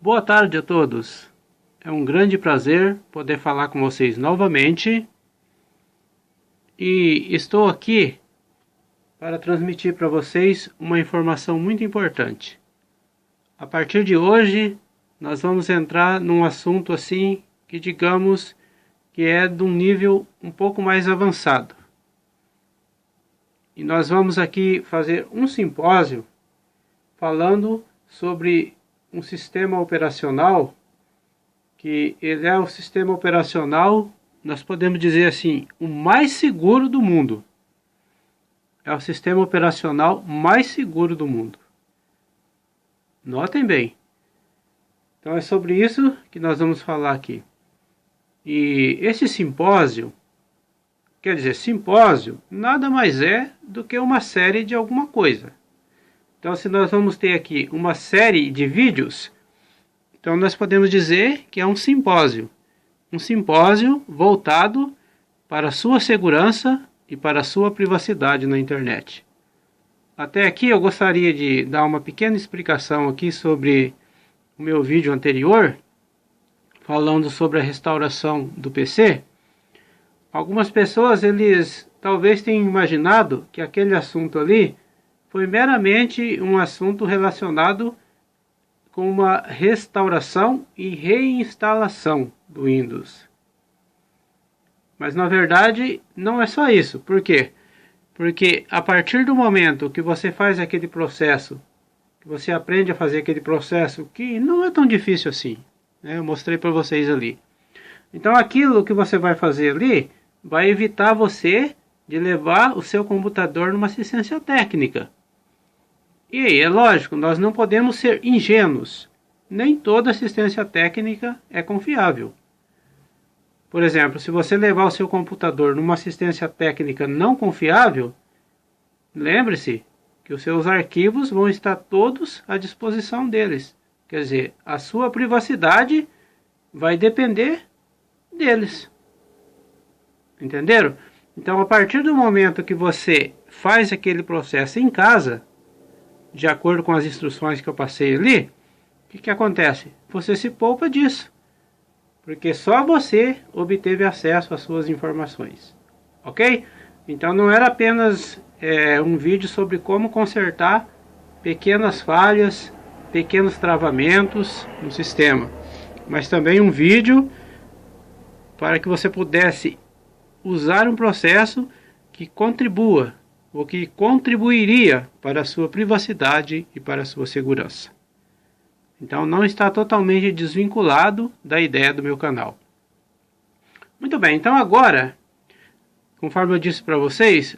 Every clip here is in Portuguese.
Boa tarde a todos. É um grande prazer poder falar com vocês novamente. E estou aqui para transmitir para vocês uma informação muito importante. A partir de hoje, nós vamos entrar num assunto assim que digamos que é de um nível um pouco mais avançado. E nós vamos aqui fazer um simpósio falando sobre um sistema operacional que ele é o sistema operacional, nós podemos dizer assim, o mais seguro do mundo. É o sistema operacional mais seguro do mundo. Notem bem. Então é sobre isso que nós vamos falar aqui. E esse simpósio, quer dizer, simpósio nada mais é do que uma série de alguma coisa. Então, se nós vamos ter aqui uma série de vídeos, então nós podemos dizer que é um simpósio. Um simpósio voltado para a sua segurança e para a sua privacidade na internet. Até aqui eu gostaria de dar uma pequena explicação aqui sobre o meu vídeo anterior, falando sobre a restauração do PC. Algumas pessoas, eles talvez tenham imaginado que aquele assunto ali foi meramente um assunto relacionado com uma restauração e reinstalação do Windows. Mas na verdade não é só isso. Por quê? Porque a partir do momento que você faz aquele processo, que você aprende a fazer aquele processo, que não é tão difícil assim, né? Eu mostrei para vocês ali. Então aquilo que você vai fazer ali vai evitar você de levar o seu computador numa assistência técnica. E é lógico, nós não podemos ser ingênuos. Nem toda assistência técnica é confiável. Por exemplo, se você levar o seu computador numa assistência técnica não confiável, lembre-se que os seus arquivos vão estar todos à disposição deles. Quer dizer, a sua privacidade vai depender deles. Entenderam? Então, a partir do momento que você faz aquele processo em casa, de acordo com as instruções que eu passei ali, o que acontece? Você se poupa disso. Porque só você obteve acesso às suas informações. Ok? Então não era apenas um vídeo sobre como consertar pequenas falhas, pequenos travamentos no sistema. Mas também um vídeo para que você pudesse usar um processo que contribua ou que contribuiria para a sua privacidade e para a sua segurança. Então não está totalmente desvinculado da ideia do meu canal. Muito bem, então agora, conforme eu disse para vocês,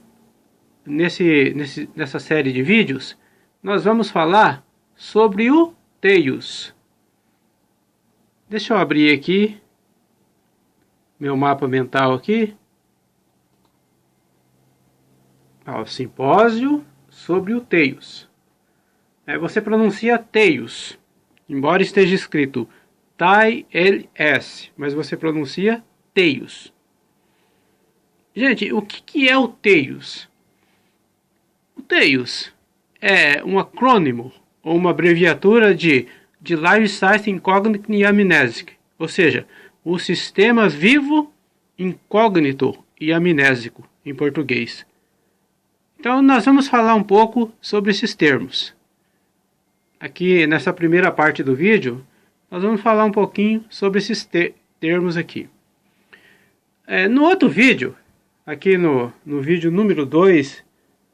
nessa série de vídeos, nós vamos falar sobre o Tails. Deixa eu abrir aqui meu mapa mental aqui. O simpósio sobre o Tails. Você pronuncia Tails, embora esteja escrito T-I-L-S, mas você pronuncia Tails. Gente, o que é o Tails? O Tails é um acrônimo ou uma abreviatura de Live System Incognito Amnesic, ou seja, o sistema vivo, incógnito e amnésico em português. Então nós vamos falar um pouco sobre esses termos. Aqui nessa primeira parte do vídeo, nós vamos falar um pouquinho sobre esses termos aqui. No outro vídeo, aqui no vídeo número 2,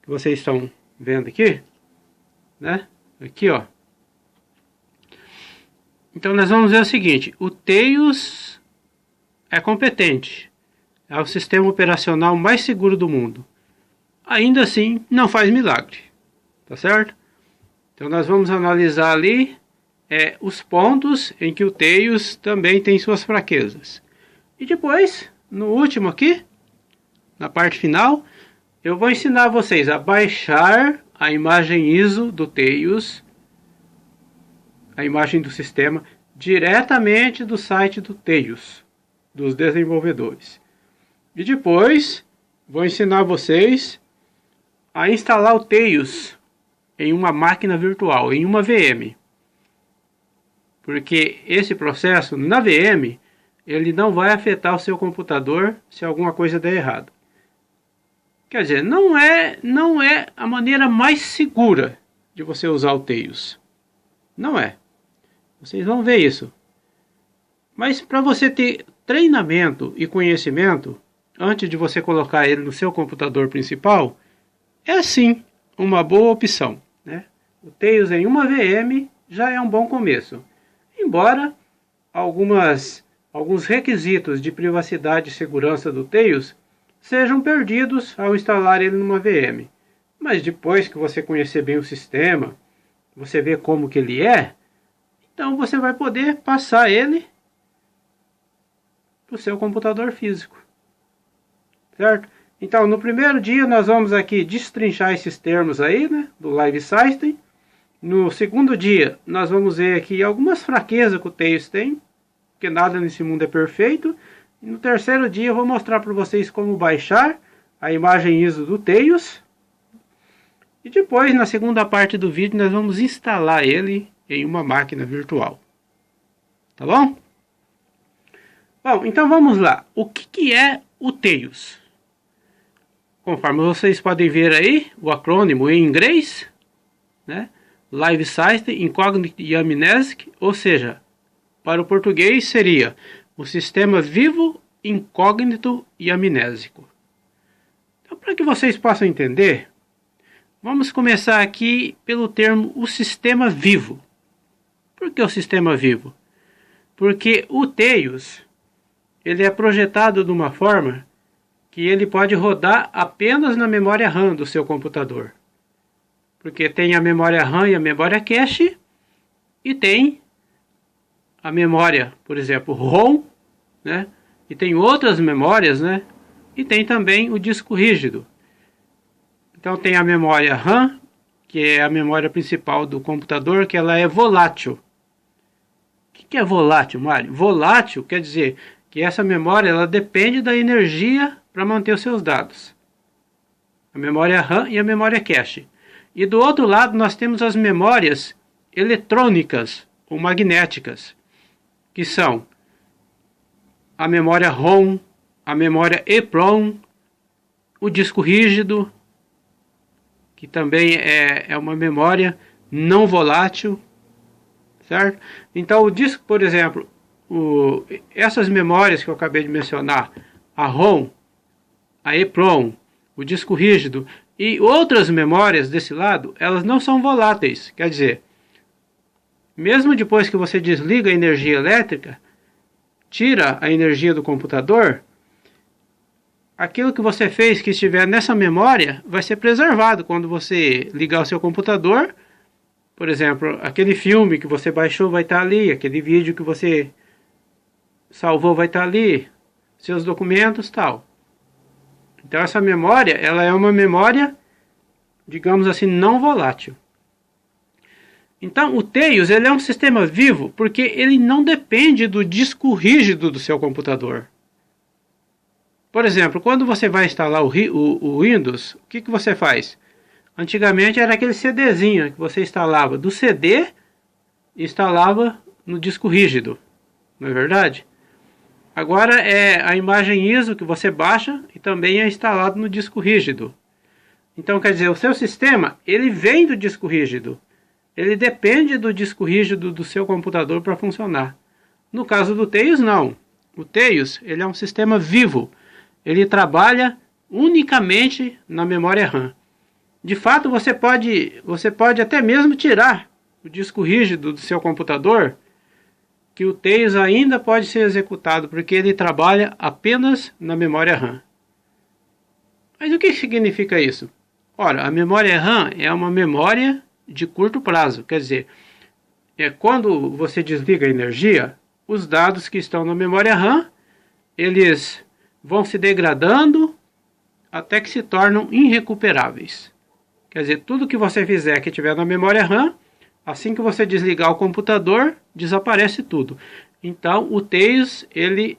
que vocês estão vendo aqui, né? Aqui, ó. Então nós vamos ver o seguinte, o Tails é competente, é o sistema operacional mais seguro do mundo. Ainda assim, não faz milagre, tá certo? Então nós vamos analisar ali os pontos em que o Tails também tem suas fraquezas. E depois, no último aqui, na parte final, eu vou ensinar vocês a baixar a imagem ISO do Tails, a imagem do sistema, diretamente do site do Tails, dos desenvolvedores. E depois, vou ensinar vocês a instalar o Tails em uma máquina virtual, em uma VM. porque esse processo na VM, ele não vai afetar o seu computador se alguma coisa der errado. Quer dizer, não é a maneira mais segura de você usar o Tails. Não é. Vocês vão ver isso. Mas para você ter treinamento e conhecimento, antes de você colocar ele no seu computador principal, é sim uma boa opção, né? O Tails em uma VM já é um bom começo. Embora alguns requisitos de privacidade e segurança do Tails sejam perdidos ao instalar ele numa VM. Mas depois que você conhecer bem o sistema, você vê como que ele é, então você vai poder passar ele para o seu computador físico. Certo? Então, no primeiro dia nós vamos aqui destrinchar esses termos aí, né, do Live System. No segundo dia, nós vamos ver aqui algumas fraquezas que o Tails tem, porque nada nesse mundo é perfeito. E no terceiro dia eu vou mostrar para vocês como baixar a imagem ISO do Tails. E depois, na segunda parte do vídeo, nós vamos instalar ele em uma máquina virtual. Tá bom? Bom, então vamos lá. O que é o Tails? Conforme vocês podem ver aí, o acrônimo em inglês, né? Live System Incognito e Amnesic, ou seja, para o português seria o sistema vivo, incógnito e amnésico. Então, para que vocês possam entender, vamos começar aqui pelo termo o sistema vivo. Por que o sistema vivo? Porque o Tails, ele é projetado de uma forma que ele pode rodar apenas na memória RAM do seu computador. Porque tem a memória RAM e a memória cache, e tem a memória, por exemplo, ROM, né? E tem outras memórias, né? E tem também o disco rígido. Então tem a memória RAM, que é a memória principal do computador, que ela é volátil. O que é volátil, Mário? Volátil quer dizer que essa memória ela depende da energia para manter os seus dados. A memória RAM e a memória cache. E do outro lado nós temos as memórias eletrônicas ou magnéticas, que são a memória ROM, a memória EEPROM, o disco rígido, que também é uma memória não volátil, certo? Então o disco, por exemplo, essas memórias que eu acabei de mencionar, a ROM, a EEPROM, o disco rígido e outras memórias desse lado, elas não são voláteis. Quer dizer, mesmo depois que você desliga a energia elétrica, tira a energia do computador, aquilo que você fez que estiver nessa memória vai ser preservado quando você ligar o seu computador. Por exemplo, aquele filme que você baixou vai estar ali, aquele vídeo que você salvou vai estar ali, seus documentos, tal. Então essa memória, ela é uma memória, digamos assim, não volátil. Então o Tails, ele é um sistema vivo porque ele não depende do disco rígido do seu computador. Por exemplo, quando você vai instalar o Windows, o que você faz? Antigamente era aquele CDzinho que você instalava do CD e instalava no disco rígido, não é verdade? Agora é a imagem ISO que você baixa e também é instalado no disco rígido. Então quer dizer, o seu sistema, ele vem do disco rígido. Ele depende do disco rígido do seu computador para funcionar. No caso do Tails, não. O Tails, ele é um sistema vivo. Ele trabalha unicamente na memória RAM. De fato, você pode até mesmo tirar o disco rígido do seu computador, que o Tails ainda pode ser executado, porque ele trabalha apenas na memória RAM. Mas o que significa isso? Ora, a memória RAM é uma memória de curto prazo, quer dizer, quando você desliga a energia, os dados que estão na memória RAM, eles vão se degradando até que se tornam irrecuperáveis. Quer dizer, tudo que você fizer que tiver na memória RAM, assim que você desligar o computador, desaparece tudo. Então, o Tails, ele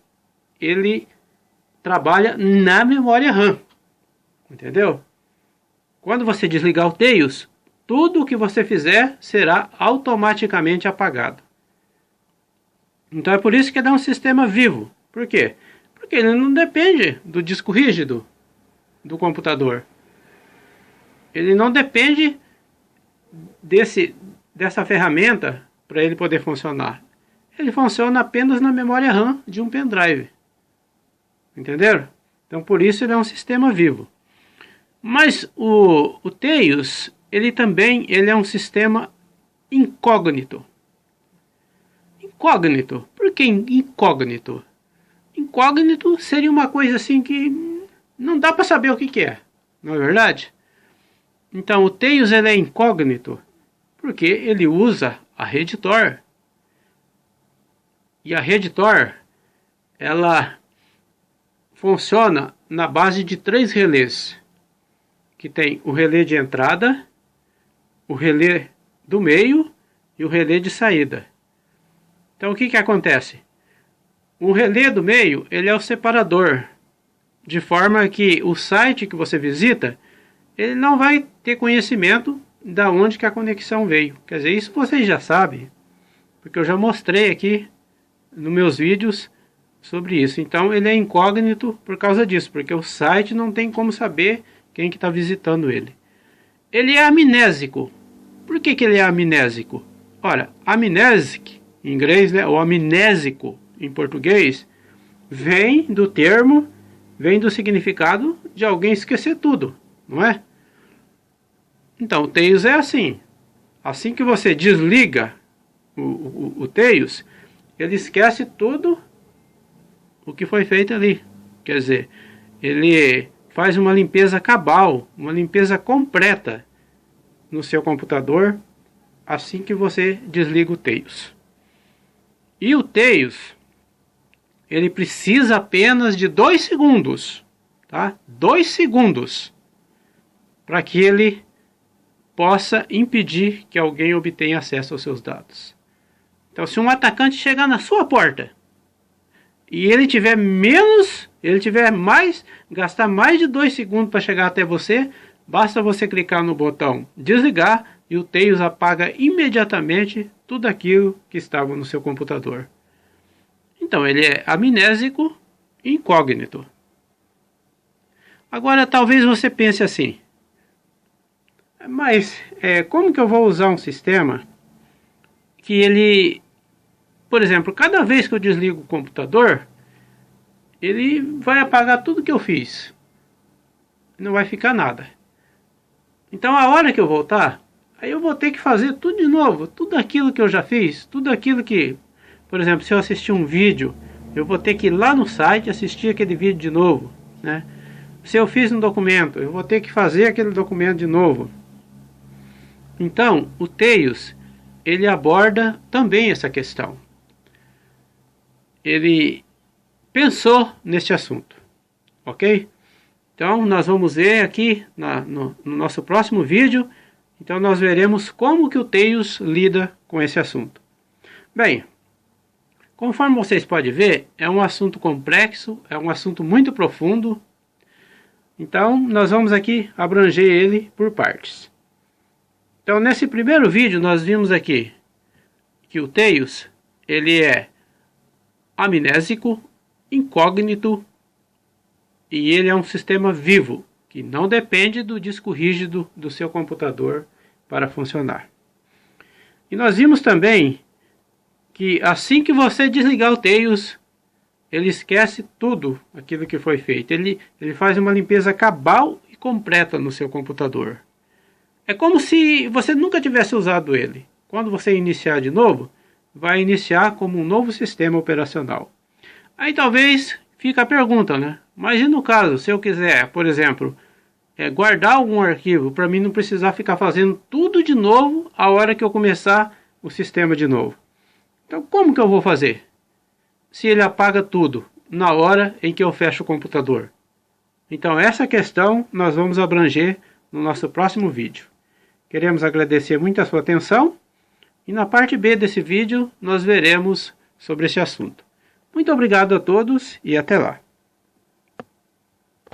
trabalha na memória RAM. Entendeu? Quando você desligar o Tails, tudo o que você fizer será automaticamente apagado. Então é por isso que ele é um sistema vivo. Por quê? Porque ele não depende do disco rígido do computador. Ele não depende dessa ferramenta para ele poder funcionar. Ele funciona apenas na memória RAM de um pendrive. Entenderam? Então por isso ele é um sistema vivo. Mas o Tails, ele é um sistema incógnito. Incógnito. Por que incógnito? Incógnito seria uma coisa assim que não dá para saber o que é. Não é verdade? Então o Tails ele é incógnito porque ele usa a rede Tor. E a rede Tor, ela funciona na base de 3 relés. Que tem o relé de entrada, o relé do meio e o relé de saída. Então o que acontece? O relé do meio ele é o separador, de forma que o site que você visita ele não vai ter conhecimento da onde que a conexão veio. Quer dizer, isso vocês já sabem, porque eu já mostrei aqui nos meus vídeos sobre isso. Então ele é incógnito por causa disso, porque o site não tem como saber quem que está visitando ele. Ele é amnésico. Por que ele é amnésico? Ora, amnésico em inglês, né, ou amnésico em português, vem do significado de alguém esquecer tudo, não é? Então o Tails é assim. Assim que você desliga o Tails, ele esquece tudo o que foi feito ali. Quer dizer, ele faz uma limpeza cabal, uma limpeza completa no seu computador assim que você desliga o Tails. E o Tails, ele precisa apenas de 2 segundos, tá? 2 segundos para que ele possa impedir que alguém obtenha acesso aos seus dados. Então, se um atacante chegar na sua porta e ele tiver gastar mais de 2 segundos para chegar até você, basta você clicar no botão desligar e o Tails apaga imediatamente tudo aquilo que estava no seu computador. Então ele é amnésico e incógnito. Agora talvez você pense assim, mas como que eu vou usar um sistema que ele, por exemplo, cada vez que eu desligo o computador, ele vai apagar tudo que eu fiz. Não vai ficar nada. Então a hora que eu voltar, aí eu vou ter que fazer tudo de novo. Tudo aquilo que eu já fiz. Tudo aquilo que, por exemplo, se eu assistir um vídeo, eu vou ter que ir lá no site assistir aquele vídeo de novo, né? Se eu fiz um documento, eu vou ter que fazer aquele documento de novo. Então o Tails, ele aborda também essa questão. Ele pensou neste assunto, ok? Então nós vamos ver aqui no nosso próximo vídeo. Então nós veremos como que o Tails lida com esse assunto. Bem, conforme vocês podem ver, é um assunto complexo, é um assunto muito profundo. Então nós vamos aqui abranger ele por partes. Então nesse primeiro vídeo nós vimos aqui que o Tails, ele é amnésico, incógnito e ele é um sistema vivo que não depende do disco rígido do seu computador para funcionar. E nós vimos também que assim que você desligar o Tails, ele esquece tudo aquilo que foi feito. Ele faz uma limpeza cabal e completa no seu computador. É como se você nunca tivesse usado ele. Quando você iniciar de novo, vai iniciar como um novo sistema operacional. Aí talvez fica a pergunta, né? Mas e no caso, se eu quiser, por exemplo, guardar algum arquivo, para mim não precisar ficar fazendo tudo de novo a hora que eu começar o sistema de novo. Então como que eu vou fazer? Se ele apaga tudo na hora em que eu fecho o computador. Então essa questão nós vamos abranger no nosso próximo vídeo. Queremos agradecer muito a sua atenção e na parte B desse vídeo nós veremos sobre esse assunto. Muito obrigado a todos e até lá.